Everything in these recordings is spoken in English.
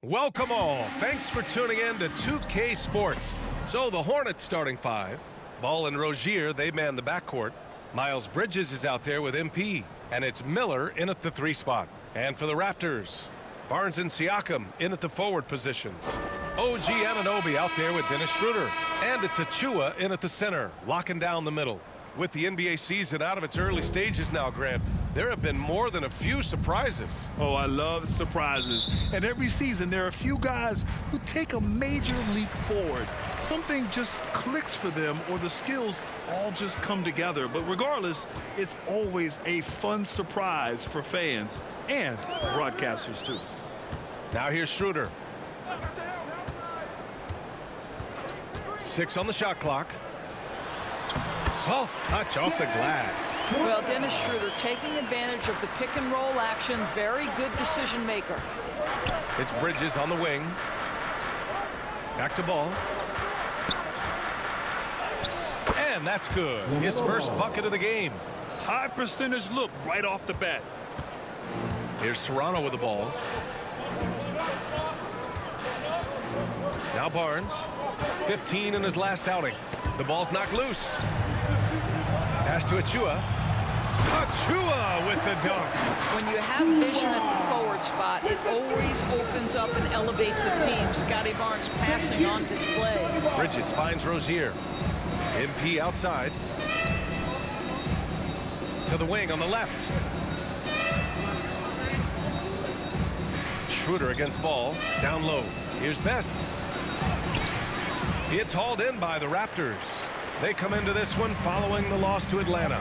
Welcome all. Thanks for tuning in to 2K Sports. So the Hornets starting five. Ball and Rozier, they man the backcourt. Miles Bridges is out there with MP. And it's Miller in at the 3 spot. And for the Raptors, Barnes and Siakam in at the forward positions. OG Anunoby out there with Dennis Schroeder. And it's Achua in at the center, locking down the middle. With the NBA season out of its early stages now, Grant, there have been more than a few surprises. Oh, I love surprises. And every season, there are a few guys who take a major leap forward. Something just clicks for them, or the skills all just come together. But regardless, it's always a fun surprise for fans and broadcasters, too. Now here's Schroeder. 6 on the shot clock. Soft touch off the glass. Well, Dennis Schroeder taking advantage of the pick-and-roll action. Very good decision maker. It's Bridges on the wing. Back to ball. And that's good. His first bucket of the game. High percentage look right off the bat. Here's Toronto with the ball. Now Barnes. 15 in his last outing. The ball's knocked loose. Pass to Achua. Achua with the dunk. When you have vision at the forward spot, it always opens up and elevates the team. Scotty Barnes passing on display. Bridges finds Rozier. MP outside. To the wing on the left. Schroeder against ball. Down low. Here's Best. It's hauled in by the Raptors. They come into this one following the loss to Atlanta.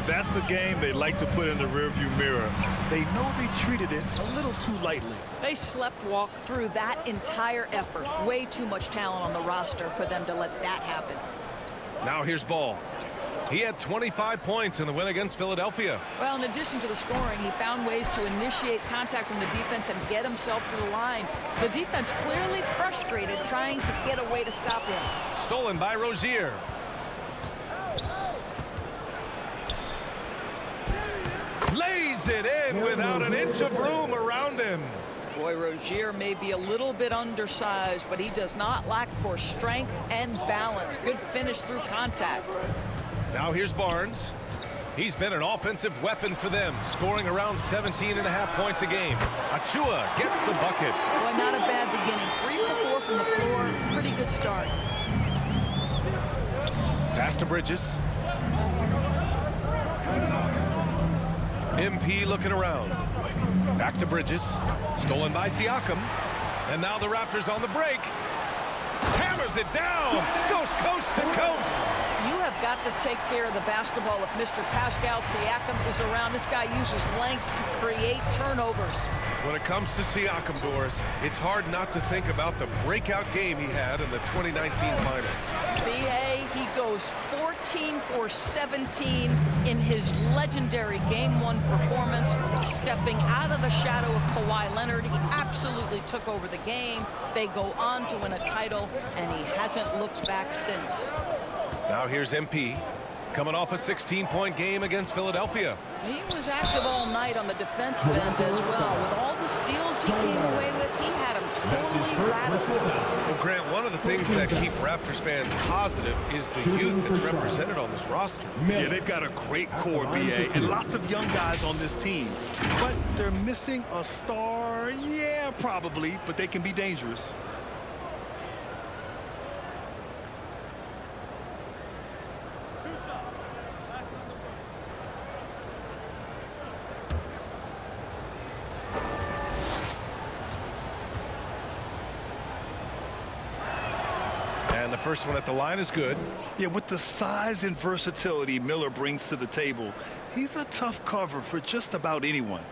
That's a game they like to put in the rearview mirror. They know they treated it a little too lightly. They slept-walk through that entire effort. Way too much talent on the roster for them to let that happen. Now here's Ball. He had 25 points in the win against Philadelphia. Well, in addition to the scoring, he found ways to initiate contact from the defense and get himself to the line. The defense clearly frustrated trying to get a way to stop him. Stolen by Rozier. Lays it in without an inch of room around him. Boy, Rozier may be a little bit undersized, but he does not lack for strength and balance. Good finish through contact. Now here's Barnes. He's been an offensive weapon for them, scoring around 17.5 points a game. Achua gets the bucket. Boy, not a bad beginning. 3 for 4 from the floor. Pretty good start. Pass to Bridges. MP looking around. Back to Bridges. Stolen by Siakam. And now the Raptors on the break. Hammers it down. Goes coast to coast. You have got to take care of the basketball if Mr. Pascal Siakam is around. This guy uses length to create turnovers. When it comes to Siakam, Doris, it's hard not to think about the breakout game he had in the 2019 finals. B.A., he goes 14 for 17 in his legendary Game 1 performance, stepping out of the shadow of Kawhi Leonard. He absolutely took over the game. They go on to win a title, and he hasn't looked back since. Now here's MP, coming off a 16-point game against Philadelphia. He was active all night on the defensive end as well. With all the steals he came away with, he had him totally rattled. Well, Grant, one of the things that keep Raptors fans positive is the youth that's represented on this roster. Yeah, they've got a great core, B.A., and lots of young guys on this team. But they're missing a star. Yeah, probably, but they can be dangerous. And the first one at the line is good. Yeah, with the size and versatility Miller brings to the table, he's a tough cover for just about anyone.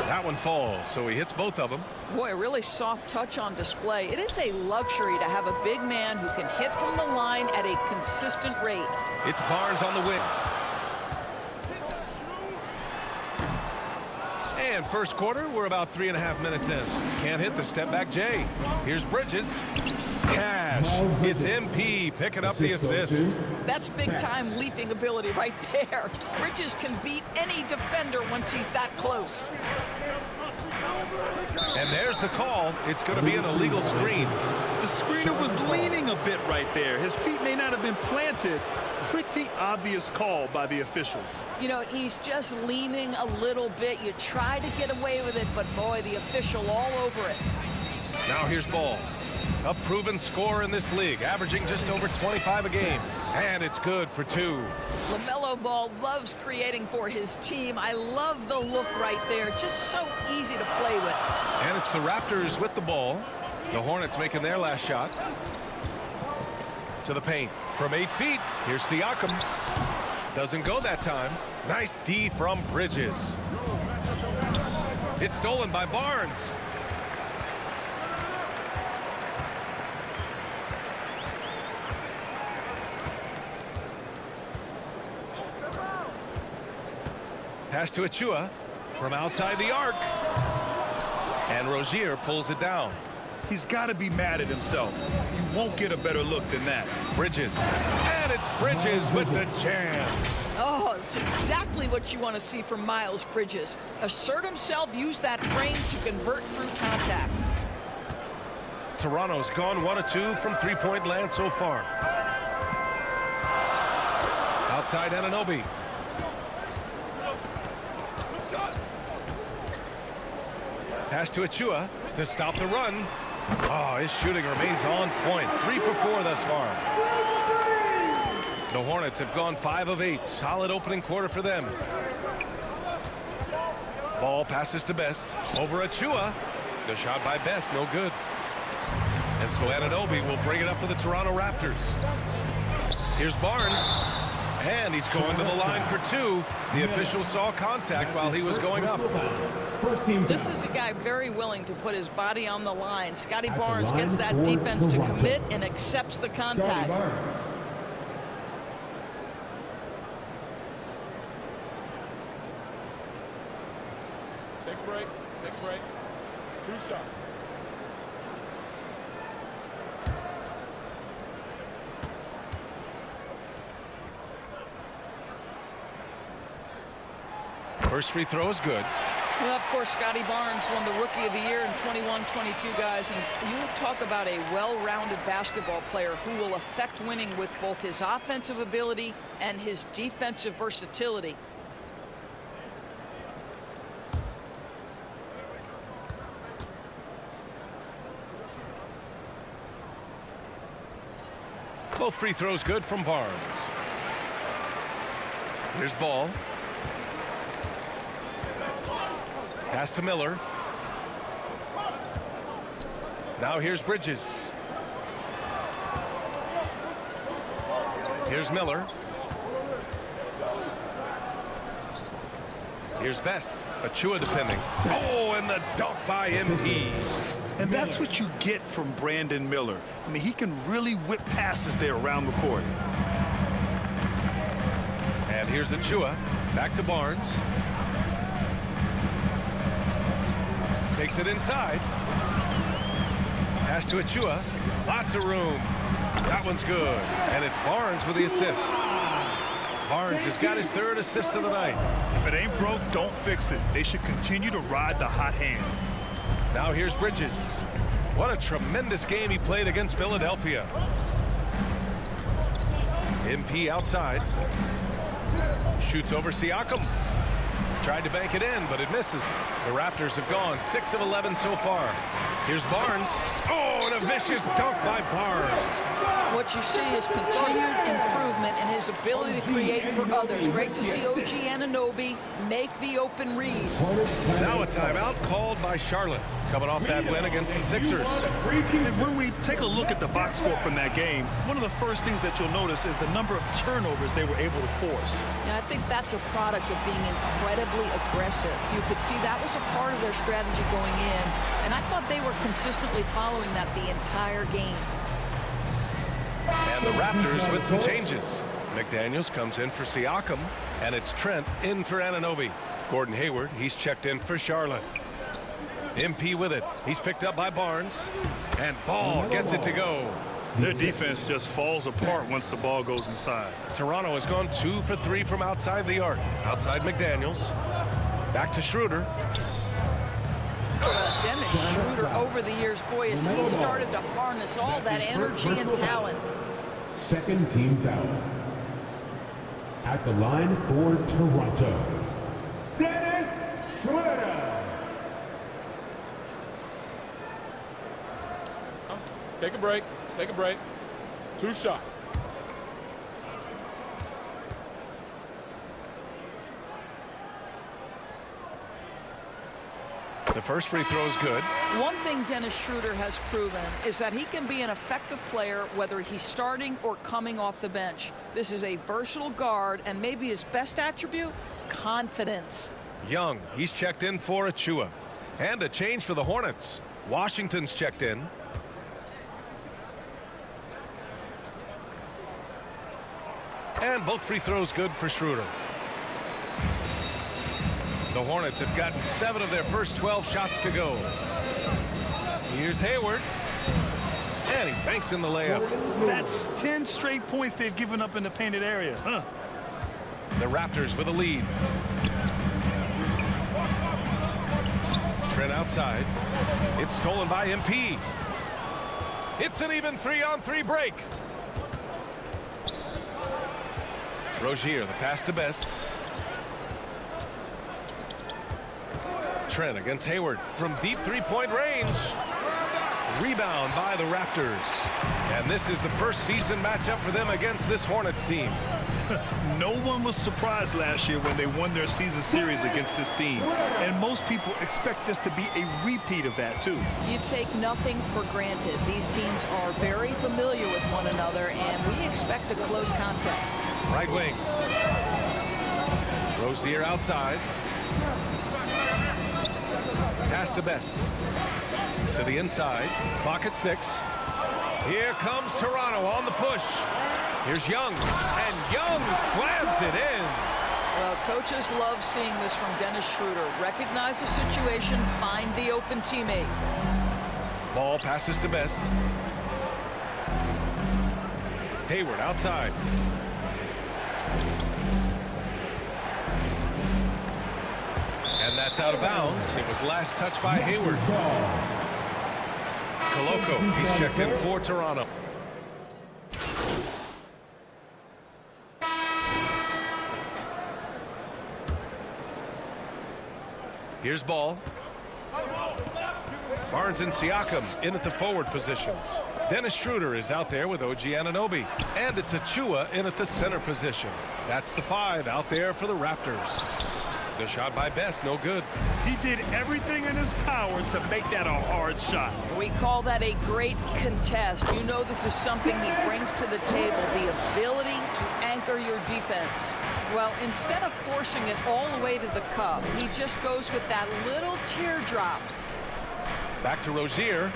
That one falls, so he hits both of them. Boy, a really soft touch on display. It is a luxury to have a big man who can hit from the line at a consistent rate. It's Barnes on the wing. And first quarter, we're about 3.5 minutes in. Can't hit the step back Jay. Here's Bridges. Cash. dash. It's MP picking up the assist. That's big-time leaping ability right there. Bridges can beat any defender once he's that close. And there's the call. It's going to be an illegal screen. The screener was leaning a bit right there. His feet may not have been planted. Pretty obvious call by the officials. You know, he's just leaning a little bit. You try to get away with it, but boy, the official all over it. Now here's Ball. A proven scorer in this league, averaging just over 25 a game. And it's good for 2. LaMelo Ball loves creating for his team. I love the look right there. Just so easy to play with. And it's the Raptors with the ball. The Hornets making their last shot. To the paint. From 8 feet, here's Siakam. Doesn't go that time. Nice D from Bridges. It's stolen by Barnes. Pass to Achua from outside the arc. And Rozier pulls it down. He's got to be mad at himself. You won't get a better look than that. Bridges. And it's Bridges with the jam. Oh, it's exactly what you want to see from Miles Bridges. Assert himself, use that frame to convert through contact. Toronto's gone 1 of 2 from three-point land so far. Outside Anunoby. Pass to Achua to stop the run. Oh, his shooting remains on point. 3 for 4 thus far. The Hornets have gone 5 of 8. Solid opening quarter for them. Ball passes to Best. Over Achua. The shot by Best, no good. And so Anunoby will bring it up for the Toronto Raptors. Here's Barnes. And he's going to the line for 2. The official saw contact while he was going up. This is a guy very willing to put his body on the line. Scotty Barnes gets that defense to commit and accepts the contact. Take a break. Take a break. 2 shots. First free throw is good. Well, of course, Scotty Barnes won the Rookie of the Year in 21-22, guys. And you talk about a well-rounded basketball player who will affect winning with both his offensive ability and his defensive versatility. Both free throws good from Barnes. Here's Ball. Pass to Miller. Now here's Bridges. Here's Miller. Here's Best. Achua defending. Oh, and the dunk by MP. And that's what you get from Brandon Miller. I mean, he can really whip passes there around the court. And here's Achua. Back to Barnes. Takes it inside. Pass to Achua. Lots of room. That one's good. And it's Barnes with the assist. Barnes has got his 3rd assist of the night. If it ain't broke, don't fix it. They should continue to ride the hot hand. Now here's Bridges. What a tremendous game he played against Philadelphia. MP outside. Shoots over Siakam. Tried to bank it in, but it misses. The Raptors have gone 6 of 11 so far. Here's Barnes. Oh, and a vicious dunk by Barnes. What you see is continued improvement in his ability to create for others. Great to see OG Anunoby make the open read. Now a timeout called by Charlotte, coming off that win against the Sixers. And when we take a look at the box score from that game, one of the first things that you'll notice is the number of turnovers they were able to force. And I think that's a product of being incredibly aggressive. You could see that was a part of their strategy going in, and I thought they were consistently following that the entire game. And the Raptors with some changes. McDaniels comes in for Siakam, and it's Trent in for Anunoby. Gordon Hayward, he's checked in for Charlotte. MP with it. He's picked up by Barnes. And Ball gets it to go. Their defense just falls apart once the ball goes inside. Toronto has gone 2 for 3 from outside the arc. Outside McDaniels. Back to Schroeder. Dennis Schroeder over the years, boy, as he started to harness all that energy and talent. Second team foul. At the line for Toronto, Dennis Schroeder. Take a break. Take a break. 2 shots. The first free throw is good. One thing Dennis Schroeder has proven is that he can be an effective player whether he's starting or coming off the bench. This is a versatile guard, and maybe his best attribute, confidence. Young, he's checked in for Achua. And a change for the Hornets. Washington's checked in. And both free throws good for Schroeder. The Hornets have gotten 7 of their first 12 shots to go. Here's Hayward. And he banks in the layup. That's 10 straight points they've given up in the painted area. The Raptors with a lead. Trent outside. It's stolen by MP. It's an even 3-on-3 break. Rozier, the pass to Best. Trent against Hayward from deep three-point range. Rebound by the Raptors. And this is the first season matchup for them against this Hornets team. No one was surprised last year when they won their season series against this team. And most people expect this to be a repeat of that, too. You take nothing for granted. These teams are very familiar with one another, and we expect a close contest. Right wing. Rozier outside. Pass to Best. To the inside. Clock at 6. Here comes Toronto on the push. Here's Young. And Young slams it in. Well, coaches love seeing this from Dennis Schroeder. Recognize the situation, find the open teammate. Ball passes to Best. Hayward outside. And that's out of bounds. It was last touched by Hayward. Koloko, he's checked in for Toronto. Here's Ball. Barnes and Siakam in at the forward positions. Dennis Schroeder is out there with OG Anunoby. And it's Achua in at the center position. That's the 5 out there for the Raptors. The shot by Best, no good. He did everything in his power to make that a hard shot. We call that a great contest. You know this is something he brings to the table, the ability to anchor your defense. Well, instead of forcing it all the way to the cup, he just goes with that little teardrop. Back to Rozier.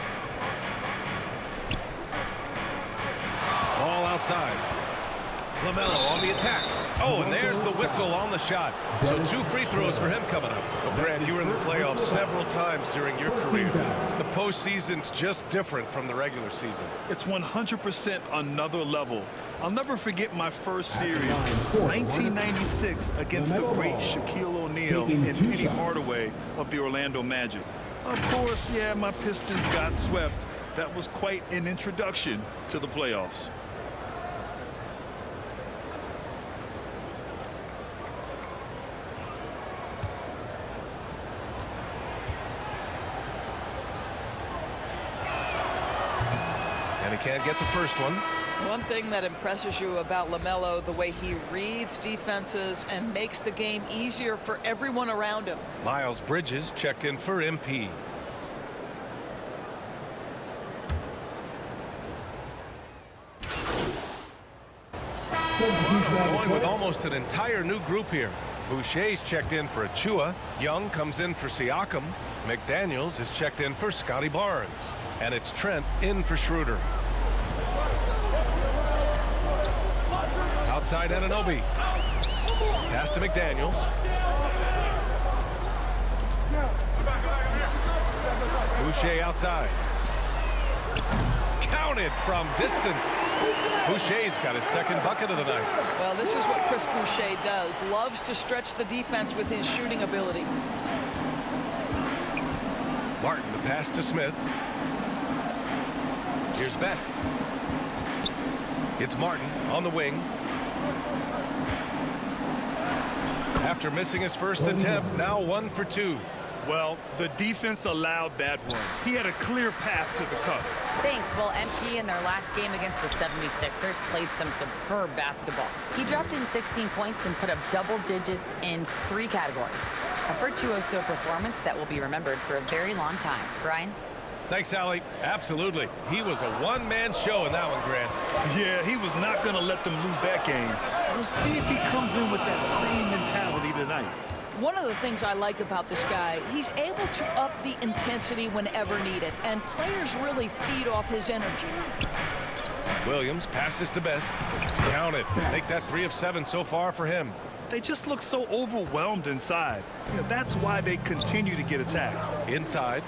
Ball outside. LaMelo on the attack. Oh, and there's the whistle on the shot. So 2 free throws for him coming up. Well, Brad, you were in the playoffs several times during your career. The postseason's just different from the regular season. It's 100% another level. I'll never forget my first series, 1996, against the great Shaquille O'Neal and Penny Hardaway of the Orlando Magic. Of course, yeah, my Pistons got swept. That was quite an introduction to the playoffs. And he can't get the first one. One thing that impresses you about LaMelo, the way he reads defenses and makes the game easier for everyone around him. Miles Bridges checked in for MP. Going with almost an entire new group here. Boucher's checked in for Achua. Young comes in for Siakam. McDaniels is checked in for Scotty Barnes. And it's Trent in for Schroeder. Outside Anunoby. Pass to McDaniels. Boucher outside. Counted from distance. Boucher's got his second bucket of the night. Well, this is what Chris Boucher does. Loves to stretch the defense with his shooting ability. Martin, the pass to Smith. Here's Best. It's Martin on the wing. After missing his first attempt, now 1 for 2. Well, the defense allowed that one. He had a clear path to the cup. Thanks. Well, MP in their last game against the 76ers played some superb basketball. He dropped in 16 points and put up double digits in 3 categories. A virtuoso performance that will be remembered for a very long time. Brian? Thanks, Allie. Absolutely. He was a one-man show in that one, Grant. Yeah, he was not going to let them lose that game. We'll see if he comes in with that same mentality tonight. One of the things I like about this guy, he's able to up the intensity whenever needed, and players really feed off his energy. Williams passes to Best. Counted. Make that 3 of 7 so far for him. They just look so overwhelmed inside. That's why they continue to get attacked. Inside.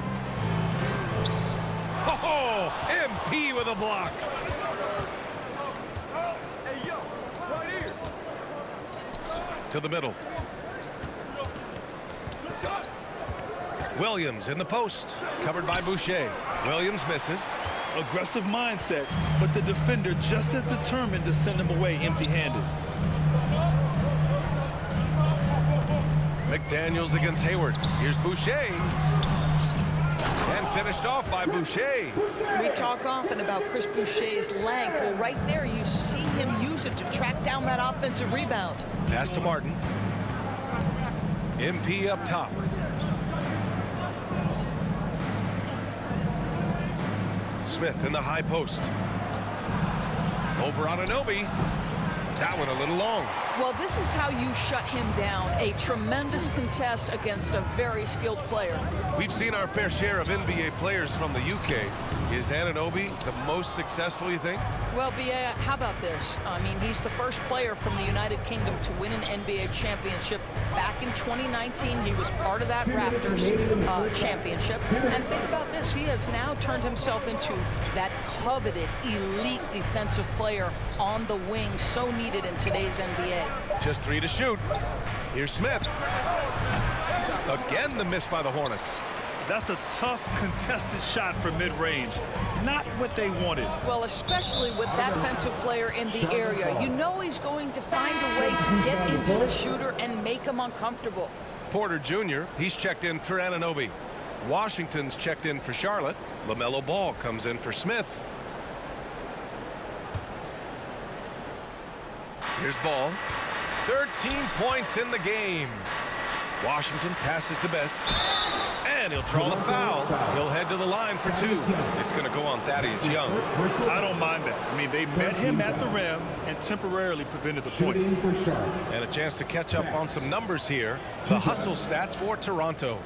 Oh, MP with a block. To the middle. Williams in the post. Covered by Boucher. Williams misses. Aggressive mindset, but the defender just as determined to send him away empty-handed. McDaniels against Hayward. Here's Boucher. And finished off by Boucher. We talk often about Chris Boucher's length. Well, right there you see him use it to track down that offensive rebound. Pass to Martin. MP up top. Smith in the high post. Over on Anunoby. That one a little long. Well, this is how you shut him down. A tremendous contest against a very skilled player. We've seen our fair share of NBA players from the UK. Is Anunoby the most successful, you think? Well, B.A., how about this? I mean, he's the first player from the United Kingdom to win an NBA championship. Back in 2019, he was part of that Raptors championship. And think about this. He has now turned himself into that coveted, elite defensive player on the wing, so needed in today's NBA. Just 3 to shoot. Here's Smith. Again, the miss by the Hornets. That's a tough, contested shot from mid-range. Not what they wanted. Well, especially with that defensive player in the area. You know he's going to find a way to get into the shooter and make him uncomfortable. Porter Jr., he's checked in for Anunoby. Washington's checked in for Charlotte. LaMelo Ball comes in for Smith. Here's Ball. 13 points in the game. Washington passes to Best. And he'll draw the foul. He'll head to the line for 2. It's going to go on Thaddeus Young. I don't mind that. I mean, they met him at the rim and temporarily prevented the points. And a chance to catch up on some numbers here. The hustle stats for Toronto.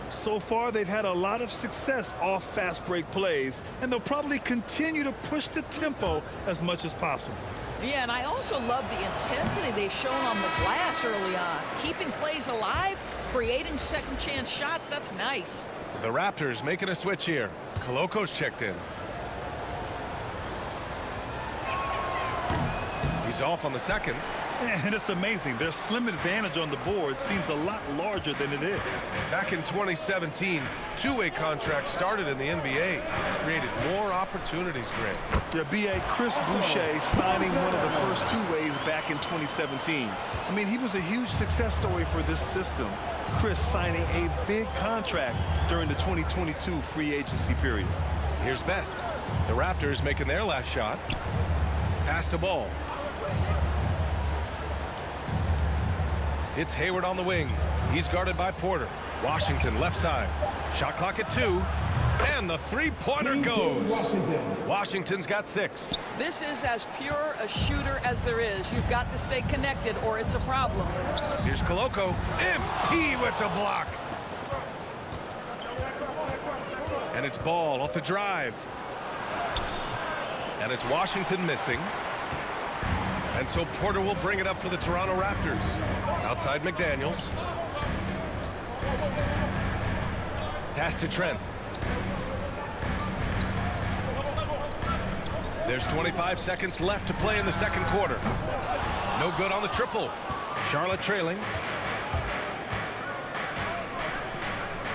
So far, they've had a lot of success off fast break plays, and they'll probably continue to push the tempo as much as possible. Yeah, and I also love the intensity they've shown on the glass early on. Keeping plays alive, creating second chance shots, that's nice. The Raptors making a switch here. Koloko's checked in. He's off on the second. And it's amazing. Their slim advantage on the board seems a lot larger than it is. Back in 2017, two-way contracts started in the NBA. Created more opportunities, Grant. Yeah, B.A. Chris Boucher signing one of the first two-ways back in 2017. I mean, he was a huge success story for this system. Chris signing a big contract during the 2022 free agency period. Here's Best. The Raptors making their last shot. Pass to Ball. It's Hayward on the wing. He's guarded by Porter. Washington left side. Shot clock at 2. And the three-pointer goes. Washington's got 6. This is as pure a shooter as there is. You've got to stay connected or it's a problem. Here's Koloko. MP with the block. And it's Ball off the drive. And it's Washington missing. And so Porter will bring it up for the Toronto Raptors. Outside McDaniels. Pass to Trent. There's 25 seconds left to play in the second quarter. No good on the triple. Charlotte trailing.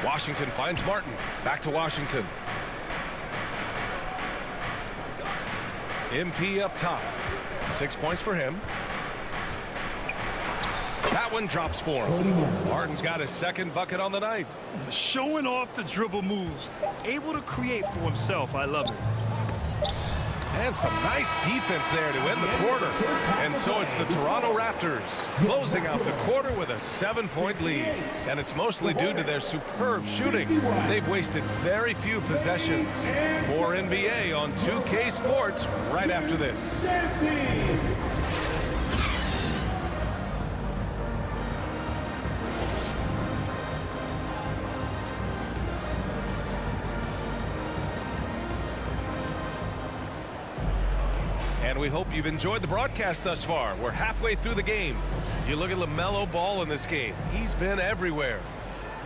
Washington finds Martin. Back to Washington. MP up top. 6 points for him. That one drops for him. Martin's got his second bucket on the night. Showing off the dribble moves. Able to create for himself. I love it. And some nice defense there to end the quarter. And so it's the Toronto Raptors closing out the quarter with a 7-point lead. And it's mostly due to their superb shooting. They've wasted very few possessions. More NBA on 2K Sports right after this. And we hope you've enjoyed the broadcast thus far. We're halfway through the game. You look at LaMelo Ball in this game. He's been everywhere.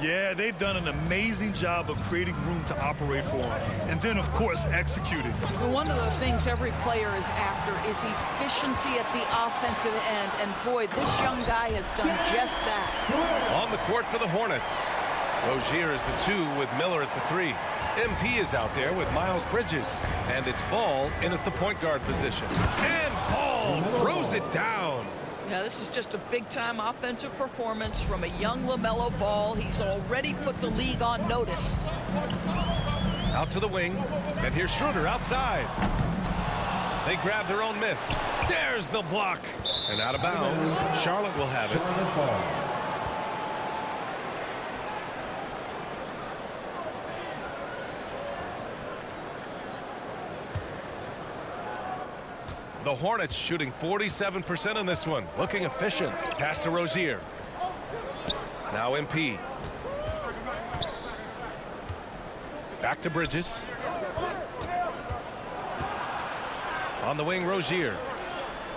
Yeah, they've done an amazing job of creating room to operate for him. And then, of course, executing. One of the things every player is after is efficiency at the offensive end. And boy, this young guy has done just that. On the court for the Hornets. Rozier is the 2 with Miller at the 3. MP is out there with Miles Bridges. And it's Ball in at the point guard position. And Ball throws it down. Yeah, this is just a big-time offensive performance from a young LaMelo Ball. He's already put the league on notice. Out to the wing. And here's Schroeder outside. They grab their own miss. There's the block. And out of bounds. Charlotte will have it. The Hornets shooting 47% in this one. Looking efficient. Pass to Rozier. Now MP. Back to Bridges. On the wing, Rozier.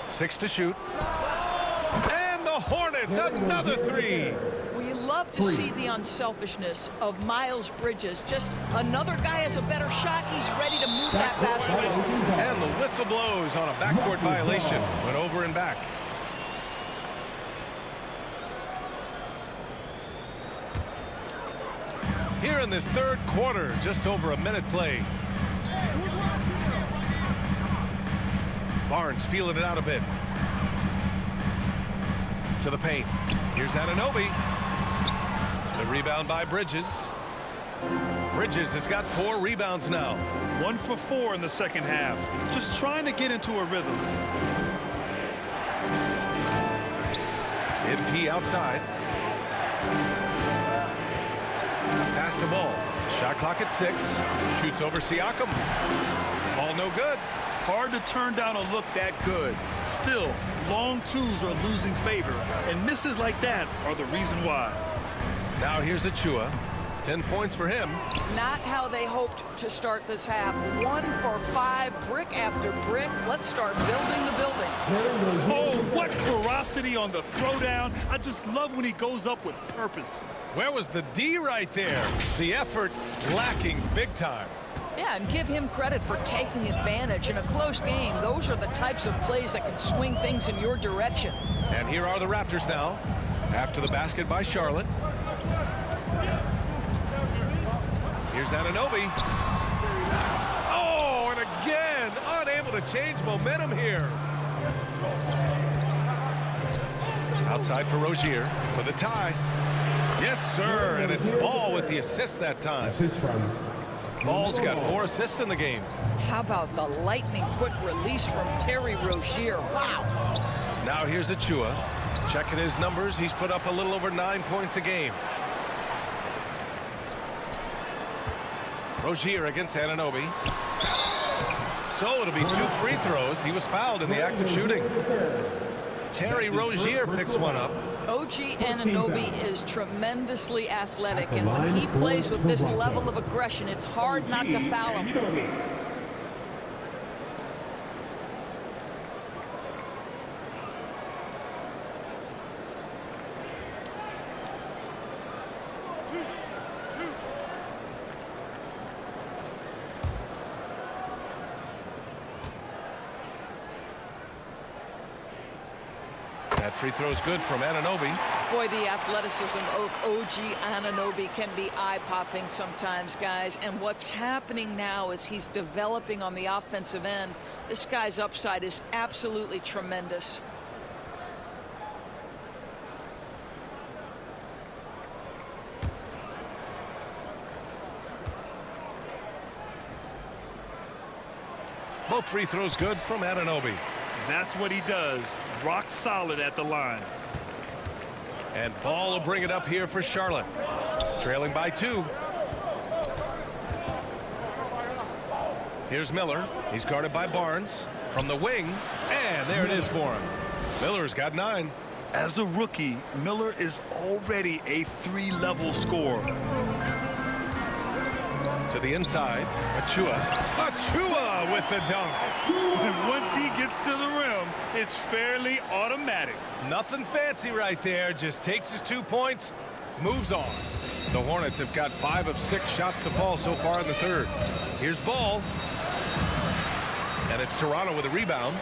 6 to shoot. And the Hornets, another 3. We love to see the unselfishness of Miles Bridges. Just another guy has a better shot. He's ready to move that basketball. And the whistle blows on a backcourt violation. Went over and back. Here in this third quarter, just over a minute played. Barnes feeling it out a bit. To the paint. Here's Anunoby. The rebound by Bridges. Bridges has got 4 rebounds now. 1 for 4 in the second half. Just trying to get into a rhythm. MP outside. Pass to Ball. Shot clock at 6. Shoots over Siakam. Ball no good. Hard to turn down a look that good. Still, long twos are losing favor, and misses like that are the reason why. Now here's Achua. 10 points for him. Not how they hoped to start this half. 1 for 5, brick after brick. Let's start building the building. Oh, what ferocity on the throwdown. I just love when he goes up with purpose. Where was the D right there? The effort lacking big time. Yeah, and give him credit for taking advantage in a close game. Those are the types of plays that can swing things in your direction. And here are the Raptors now. After the basket by Charlotte. Here's Anunoby. Oh, and again, unable to change momentum here. Outside for Rozier for the tie. Yes, sir, and it's Ball with the assist that time. Assist from Ball's got 4 assists in the game. How about the lightning quick release from Terry Rozier? Wow. Now here's Achua. Checking his numbers, he's put up a little over 9 points a game. Rozier against Anunoby. So it'll be 2 free throws. He was fouled in the act of shooting. Terry Rozier picks one up. OG Anunoby is tremendously athletic, and when he plays with this level of aggression, it's hard not to foul him. That free throw's good from Anunoby. Boy, the athleticism of OG Anunoby can be eye-popping sometimes, guys. And what's happening now is he's developing on the offensive end. This guy's upside is absolutely tremendous. Both free throws good from Anunoby. That's what he does. Rock solid at the line. And Ball will bring it up here for Charlotte. Trailing by 2. Here's Miller. He's guarded by Barnes. From the wing. And there it is for him. Miller's got 9. As a rookie, Miller is already a 3-level scorer. To the inside. Achua. Achua with the dunk. And once he gets to the rim, it's fairly automatic. Nothing fancy right there. Just takes his 2 points. Moves on. The Hornets have got 5 of 6 shots to fall so far in the third. Here's Ball. And it's Toronto with a rebound.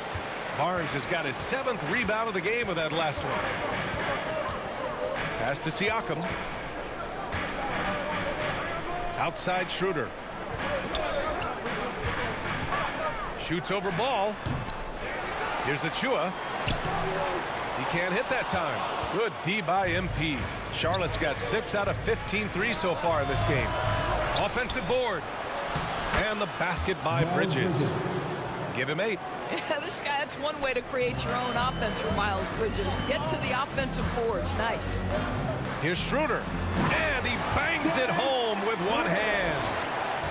Barnes has got his 7th rebound of the game with that last one. Pass to Siakam. Outside Schroeder. Shoots over Ball. Here's Achua. He can't hit that time. Good D by MP. Charlotte's got 6 out of 15 threes so far in this game. Offensive board. And the basket by Bridges. Give him 8. Yeah, this guy, that's one way to create your own offense for Miles Bridges. Get to the offensive boards. Nice. Here's Schroeder. And he bangs it home with one hand.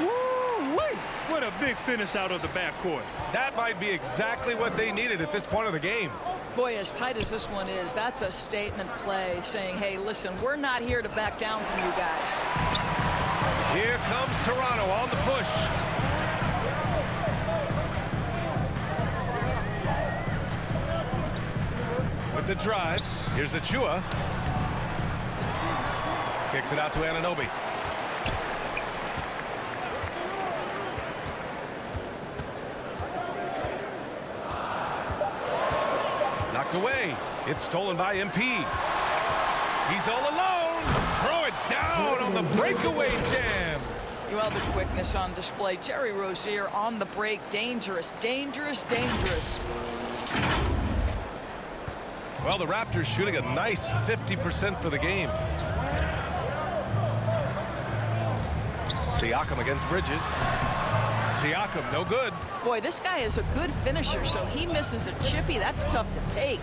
Woo-wee. What a big finish out of the backcourt. That might be exactly what they needed at this point of the game. Boy, as tight as this one is, that's a statement play saying, hey, listen, we're not here to back down from you guys. Here comes Toronto on the push. With the drive, here's Achua. Kicks it out to Anunoby. Knocked away. It's stolen by MP. He's all alone. Throw it down on the breakaway jam. Well, the quickness on display. Terry Rozier on the break. Dangerous, dangerous, dangerous. Well, the Raptors shooting a nice 50% for the game. Siakam against Bridges. Siakam, no good. Boy, this guy is a good finisher, so he misses a chippy. That's tough to take.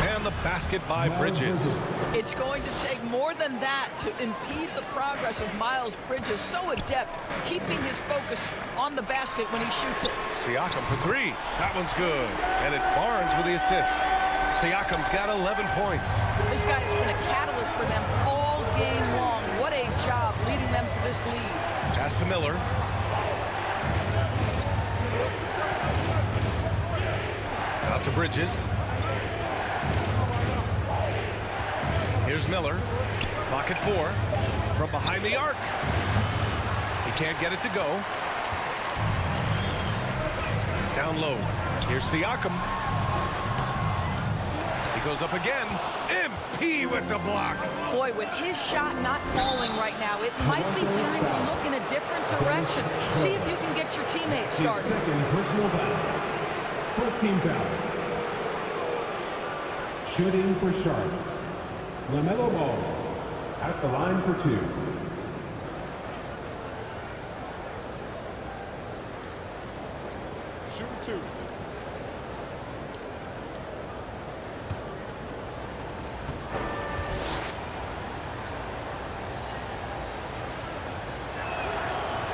And the basket by Bridges. It's going to take more than that to impede the progress of Miles Bridges. So adept, keeping his focus on the basket when he shoots it. Siakam for 3. That one's good. And it's Barnes with the assist. Siakam's got 11 points. This guy has been a catalyst for them all game long. What a job leading them to this lead. Pass to Miller. Out to Bridges. Here's Miller. Clock at 4. From behind the arc. He can't get it to go. Down low. Here's Siakam. He goes up again. MP with the block. Boy, with his shot not falling right now, it might be time to look in a different direction. See if you can get your teammates His started. second personal foul. First team foul. Shooting for Charlotte. LaMelo Ball at the line for 2. Shooting 2.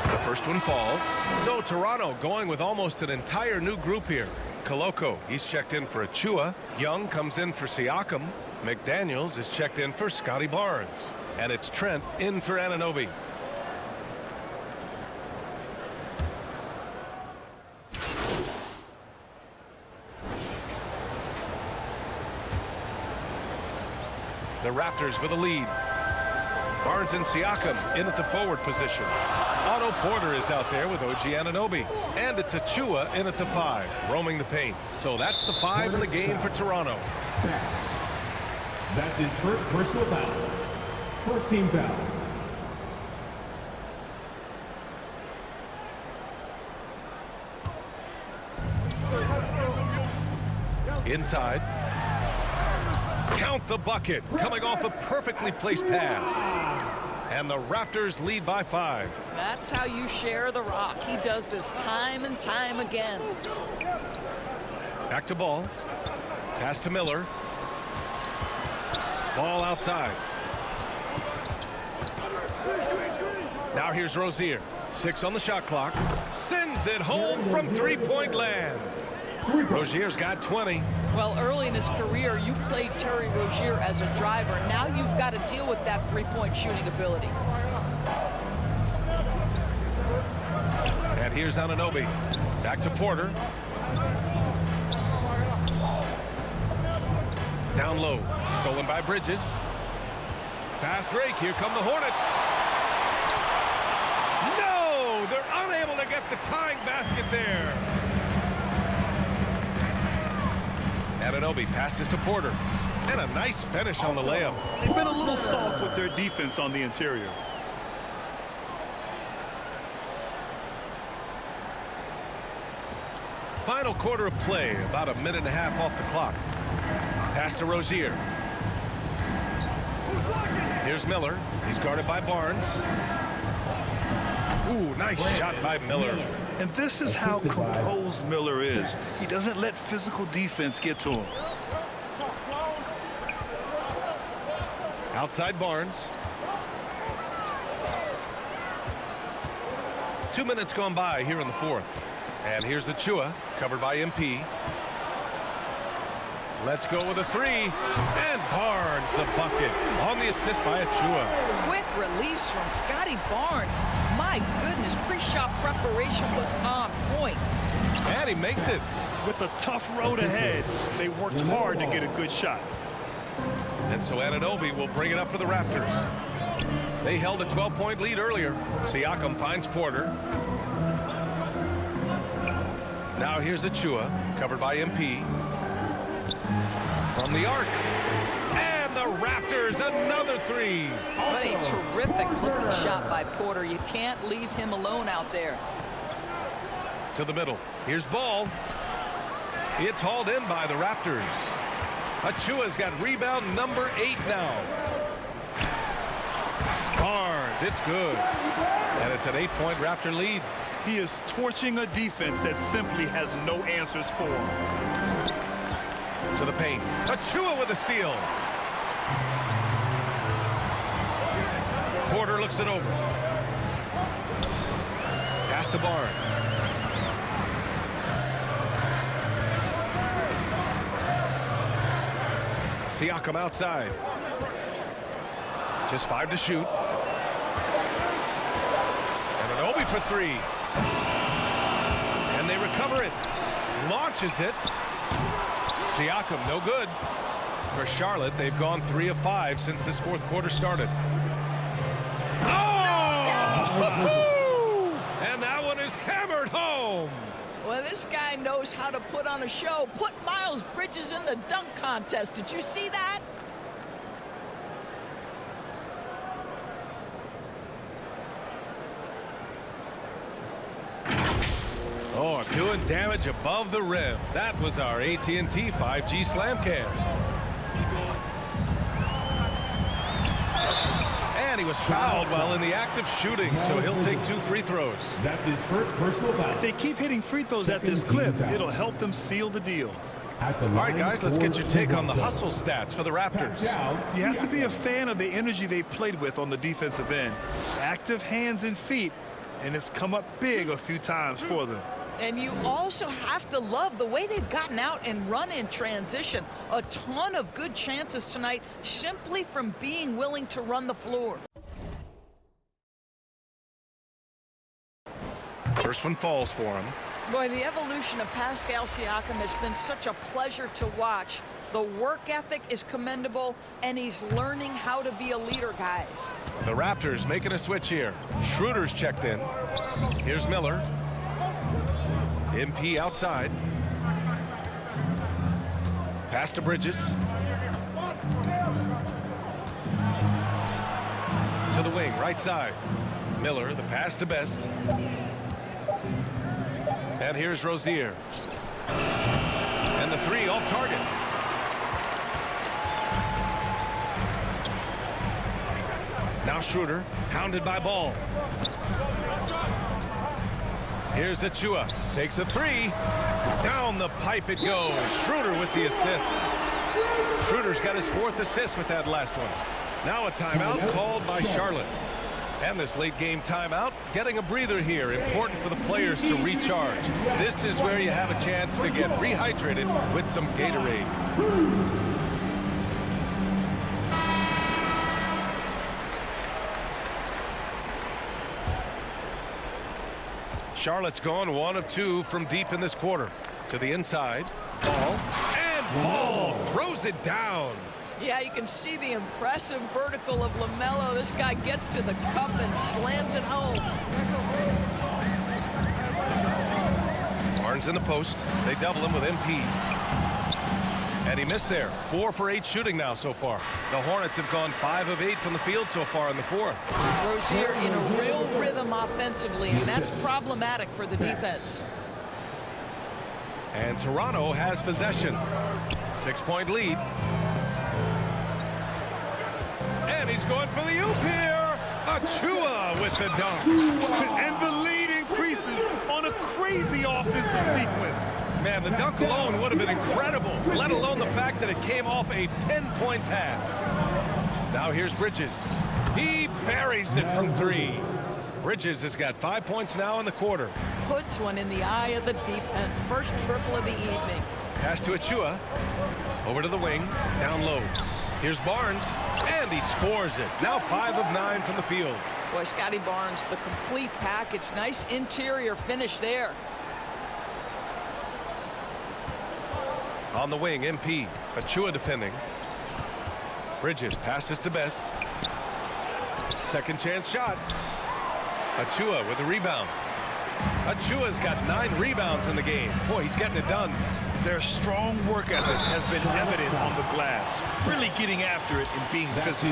The first one falls. So Toronto going with almost an entire new group here. Koloko, he's checked in for Achua. Young comes in for Siakam. McDaniels is checked in for Scotty Barnes. And it's Trent in for Anunoby. The Raptors with a lead. Barnes and Siakam in at the forward positions. Otto Porter is out there with OG Anunoby. And it's Achua in at the 5, roaming the paint. So that's the 5 in the game for Toronto. Best. That's his first personal foul. First team foul. Inside. Count the bucket. Coming off a perfectly placed pass. And the Raptors lead by 5. That's how you share the rock. He does this time and time again. Back to Ball. Pass to Miller. Ball outside. Now here's Rozier. 6 on the shot clock. Sends it home from three-point land. Rozier's got 20. Well, early in his career, you played Terry Rozier as a driver. Now you've got to deal with that three-point shooting ability. And here's Anunoby. Back to Porter. Down low. Stolen by Bridges. Fast break. Here come the Hornets. No! They're unable to get the tying basket there. Anunoby passes to Porter. And a nice finish on the layup. They've been a little soft with their defense on the interior. Final quarter of play. About a minute and a half off the clock. Pass to Rozier. Here's Miller. He's guarded by Barnes. Ooh, nice shot by Miller. And this is how composed Miller is. He doesn't let physical defense get to him. Outside Barnes. 2 minutes gone by here in the fourth. And here's Achua, covered by MP. Let's go with a three. And Barnes, the bucket, on the assist by Achua. Quick release from Scotty Barnes. My goodness, pre-shot preparation was on point. And he makes it. With a tough road ahead, they worked hard to get a good shot. And so Anunoby will bring it up for the Raptors. They held a 12-point lead earlier. Siakam finds Porter. Now here's Achua, covered by MP. From the arc. And the Raptors, another three. What a terrific looking shot by Porter. You can't leave him alone out there. To the middle. Here's Ball. It's hauled in by the Raptors. Achua's got rebound number 8 now. Barnes, it's good. And it's an 8-point Raptor lead. He is torching a defense that simply has no answers for him. To the paint. Achua with a steal. Porter looks it over. Pass to Barnes. Siakam outside. Just 5 to shoot. And Anunoby for 3. And they recover it. Launches it. Siakam, no good. For Charlotte, they've gone 3 of 5 since this fourth quarter started. Oh! And that one is hammered home. Well, this guy knows how to put on a show. Put Miles Bridges in the dunk contest. Did you see that? Oh, doing damage above the rim. That was our AT&T 5G Slam Cam. And he was fouled while in the act of shooting, so he'll take 2 free throws. That's his first personal foul. If they keep hitting free throws at this clip, it'll help them seal the deal. All right, guys, let's get your take on the hustle stats for the Raptors. You have to be a fan of the energy they've played with on the defensive end. Active hands and feet, and it's come up big a few times for them. And you also have to love the way they've gotten out and run in transition. A ton of good chances tonight simply from being willing to run the floor. First one falls for him. Boy, the evolution of Pascal Siakam has been such a pleasure to watch. The work ethic is commendable, and he's learning how to be a leader, guys. The Raptors making a switch here. Schroeder's checked in. Here's Miller. MP outside. Pass to Bridges. To the wing, right side. Miller, the pass to Best. And here's Rozier. And the three off target. Now Schroeder, hounded by Ball. Here's Achua, takes a three. Down the pipe it goes. Schroeder with the assist. Schroeder's got his 4th assist with that last one. Now a timeout called by Charlotte. And this late game timeout, getting a breather here. Important for the players to recharge. This is where you have a chance to get rehydrated with some Gatorade. Charlotte's gone 1 of 2 from deep in this quarter. To the inside. Ball. And Ball throws it down. Yeah, you can see the impressive vertical of LaMelo. This guy gets to the cup and slams it home. Barnes in the post. They double him with MP. And he missed there. 4 for 8 shooting now so far. The Hornets have gone 5 of 8 from the field so far in the 4th. Rozier in a real rhythm offensively, and that's problematic for the defense. And Toronto has possession. 6-point lead. And he's going for the oop here. Achua with the dunk. And the lead increases on a crazy offensive sequence. Man, the dunk alone would have been incredible, let alone the fact that it came off a 10-point pass. Now here's Bridges. He buries it from 3. Bridges has got 5 points now in the quarter. Puts one in the eye of the defense. First triple of the evening. Pass to Achua. Over to the wing. Down low. Here's Barnes. And he scores it. Now 5 of 9 from the field. Boy, Scotty Barnes, the complete package. Nice interior finish there. On the wing, MP. Achua defending. Bridges passes to Best. Second chance shot. Achua with a rebound. Achua's got 9 rebounds in the game. Boy, he's getting it done. Their strong work ethic has been evident on the glass, really getting after it and being physical.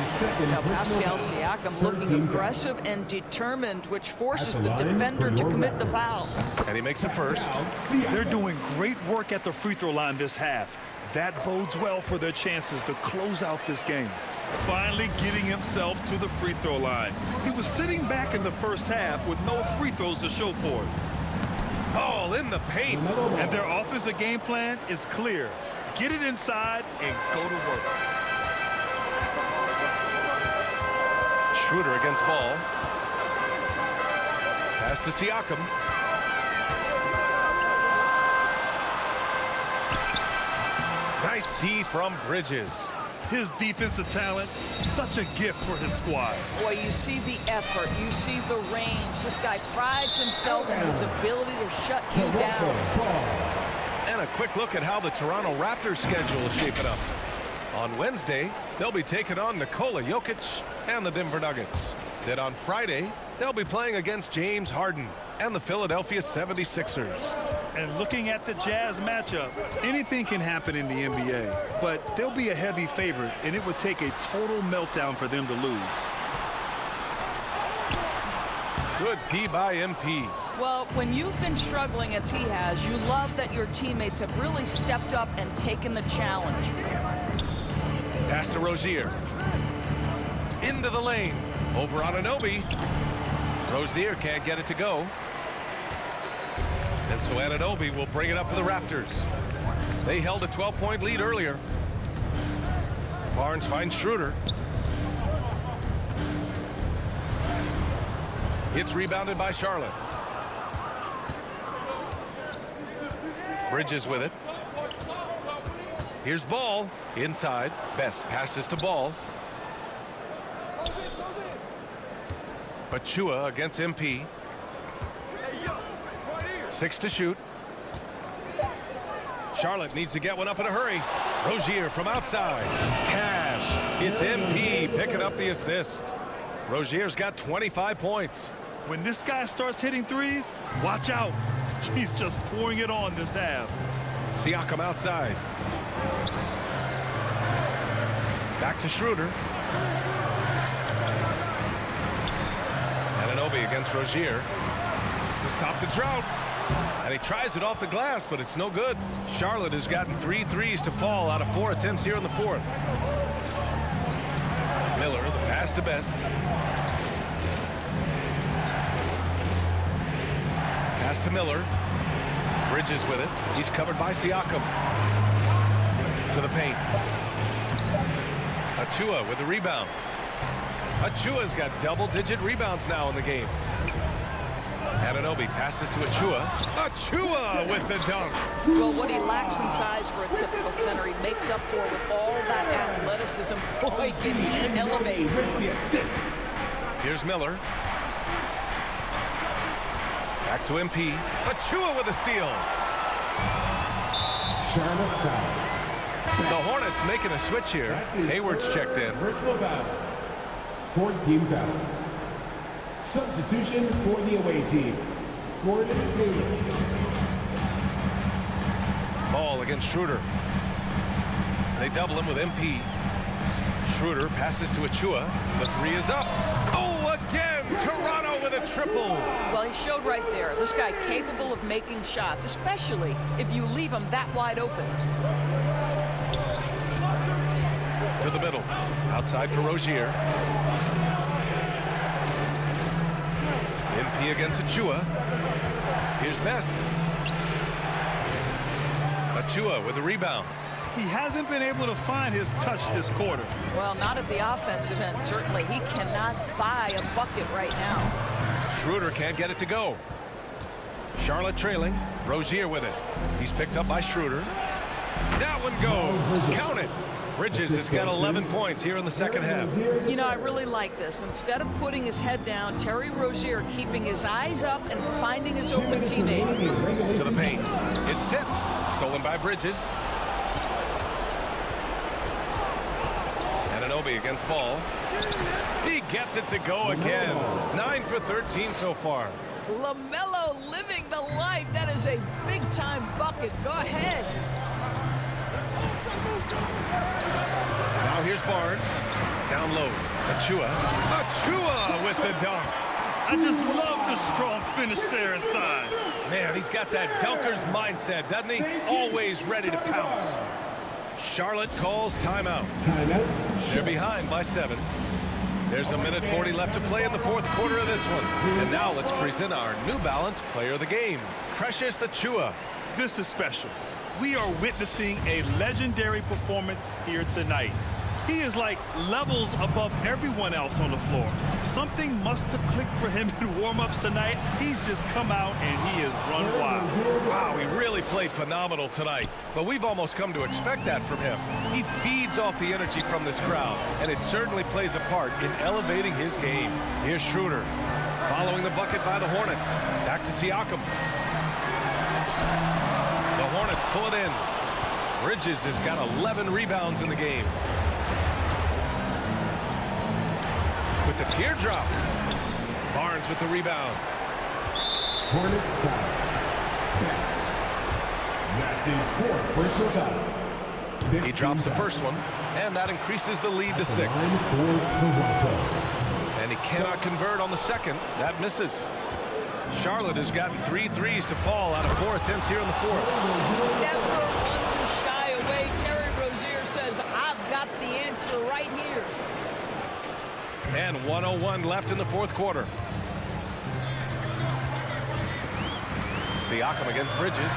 Now Pascal Siakam looking aggressive and determined, which forces the defender to commit the foul. And he makes a first. They're doing great work at the free throw line this half. That bodes well for their chances to close out this game. Finally getting himself to the free throw line. He was sitting back in the first half with no free throws to show for it. Ball in the paint. And their offensive game plan is clear. Get it inside and go to work. Schroeder against Ball. Pass to Siakam. Nice D from Bridges. His defensive talent, such a gift for his squad. Boy, you see the effort, you see the range. This guy prides himself in his ability to shut you down. And a quick look at how the Toronto Raptors schedule is shaping up. On Wednesday, they'll be taking on Nikola Jokic and the Denver Nuggets. Then on Friday, they'll be playing against James Harden and the Philadelphia 76ers. And looking at the Jazz matchup, anything can happen in the NBA, but they'll be a heavy favorite, and it would take a total meltdown for them to lose. Good D by MP. Well, when you've been struggling as he has, you love that your teammates have really stepped up and taken the challenge. Pass to Rozier. Into the lane. Over Anunoby. Rozier can't get it to go. And so Anunoby will bring it up for the Raptors. They held a 12-point lead earlier. Barnes finds Schroeder. It's rebounded by Charlotte. Bridges with it. Here's Ball. Inside. Best passes to Ball. Achua against MP. 6 to shoot. Charlotte needs to get one up in a hurry. Rozier from outside. Cash. It's MP picking up the assist. Rozier's got 25 points. When this guy starts hitting threes, watch out. He's just pouring it on this half. Siakam outside. Back to Schroeder. Anunoby against Rozier to stop the drought. And he tries it off the glass, but it's no good. Charlotte has gotten 3 threes to fall out of 4 attempts here in the fourth. Miller, the pass to Best. Pass to Miller. Bridges with it. He's covered by Siakam. To the paint. Achua with the rebound. Achua's got double-digit rebounds now in the game. Anunoby passes to Achua. Achua with the dunk. Well, what he lacks in size for a typical center, he makes up for with all that athleticism. Boy, can he elevate. Here's Miller. Back to MP. Achua with a steal. Charlotte foul. The Hornets making a switch here. Hayward's checked in. Personal foul. 4th team foul. Substitution for the away team. Gordon Hayward. Ball against Schroeder. They double him with MP. Schroeder passes to Achua. The 3 is up. Oh, again! Toronto with a triple. Well, he showed right there. This guy capable of making shots, especially if you leave him that wide open. To the middle. Outside for Rozier. MP against Achua. Here's Best. Achua with the rebound. He hasn't been able to find his touch this quarter. Well, not at the offensive end, certainly. He cannot buy a bucket right now. Schroeder can't get it to go. Charlotte trailing. Rozier with it. He's picked up by Schroeder. That one goes. Count it. Bridges has got 11 points here in the second half. You know, I really like this. Instead of putting his head down, Terry Rozier keeping his eyes up and finding his open teammate. To the paint. It's tipped. Stolen by Bridges. Anunoby against Ball. He gets it to go again. 9 for 13 so far. LaMelo living the life. That is a big-time bucket. Go ahead. Now here's Barnes. Down low. Achua. Achua with the dunk. I just love the strong finish there inside. Man, he's got that dunker's mindset, doesn't he? Always ready to pounce. Charlotte calls timeout. Timeout. They're behind by 7. There's a minute 40 left to play in the fourth quarter of this one. And now let's present our New Balance player of the game, Precious Achua. This is special. We are witnessing a legendary performance here tonight. He is like levels above everyone else on the floor. Something must have clicked for him in warm-ups tonight. He's just come out and he has run wild. Wow, he really played phenomenal tonight. But we've almost come to expect that from him. He feeds off the energy from this crowd, and it certainly plays a part in elevating his game. Here's Schroeder, following the bucket by the Hornets. Back to Siakam. The Hornets pull it in. Bridges has got 11 rebounds in the game. With the teardrop. Barnes with the rebound. Hornets foul. Best. That is 4th personal foul. He drops the first one, and that increases the lead to 6. Line for Toronto. And he cannot convert on the second. That misses. Charlotte has gotten 3 threes to fall out of 4 attempts here in the fourth. Never one to shy away. Terry Rozier says, I've got the answer right here. And 1:01 left in the fourth quarter. Siakam against Bridges.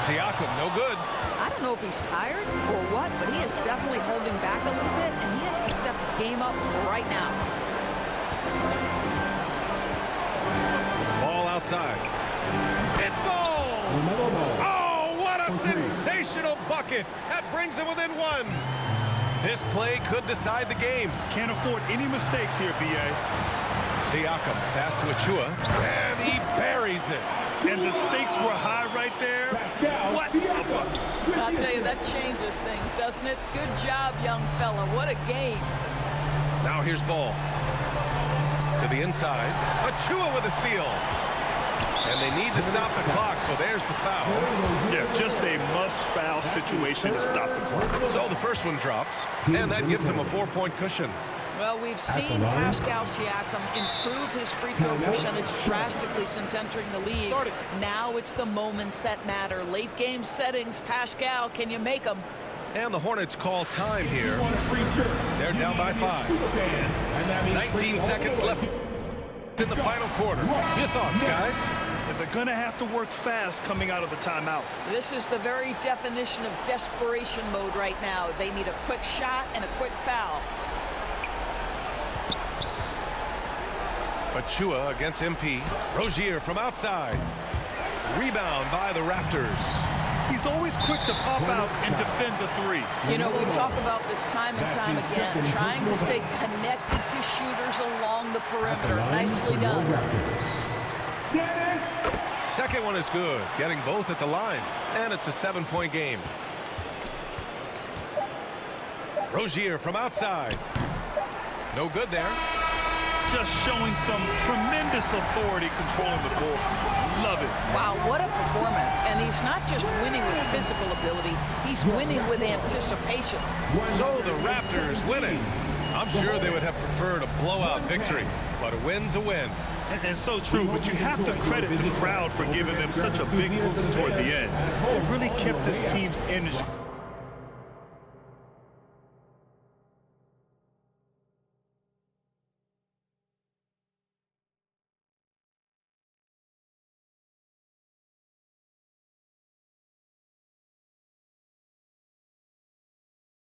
Siakam, no good. I don't know if he's tired or what, but he is definitely holding back a little bit, and he has to step his game up right now. Ball outside. It falls! LaMelo Ball. Oh, what a For 3. sensational bucket! That brings him within 1. This play could decide the game. Can't afford any mistakes here, B.A. Siakam pass to Achua, and he buries it. And the stakes were high right there. Pascal What? Siakam. I'll tell you, that changes things, doesn't it? Good job, young fella. What a game. Now here's Ball. To the inside. Achua with a steal. And they need to stop the clock, so there's the foul. Yeah, just a must-foul situation to stop the clock. So the first one drops, and that gives him a 4-point cushion. Well, we've seen Pascal Siakam improve his free throw percentage drastically since entering the league. Now it's the moments that matter. Late game settings. Pascal, can you make them? And the Hornets call time here. They're down by 5. 19 seconds left in the final quarter. Your thoughts, guys? They're going to have to work fast coming out of the timeout. This is the very definition of desperation mode right now. They need a quick shot and a quick foul. Achua against MP. Rozier from outside. Rebound by the Raptors. He's always quick to pop out and defend the three. You know, we talk about this time and time again, trying to stay connected to shooters along the perimeter. Nicely done. Second one is good, getting both at the line, and it's a 7-point game. Rozier from outside. No good there. Just showing some tremendous authority controlling the Bulls. Love it. Wow, what a performance. And he's not just winning with physical ability, he's winning with anticipation. So the Raptors winning. I'm sure they would have preferred a blowout victory, but a win's a win. And so true, but you have to credit the crowd for giving them such a big boost toward the end. It really kept this team's energy.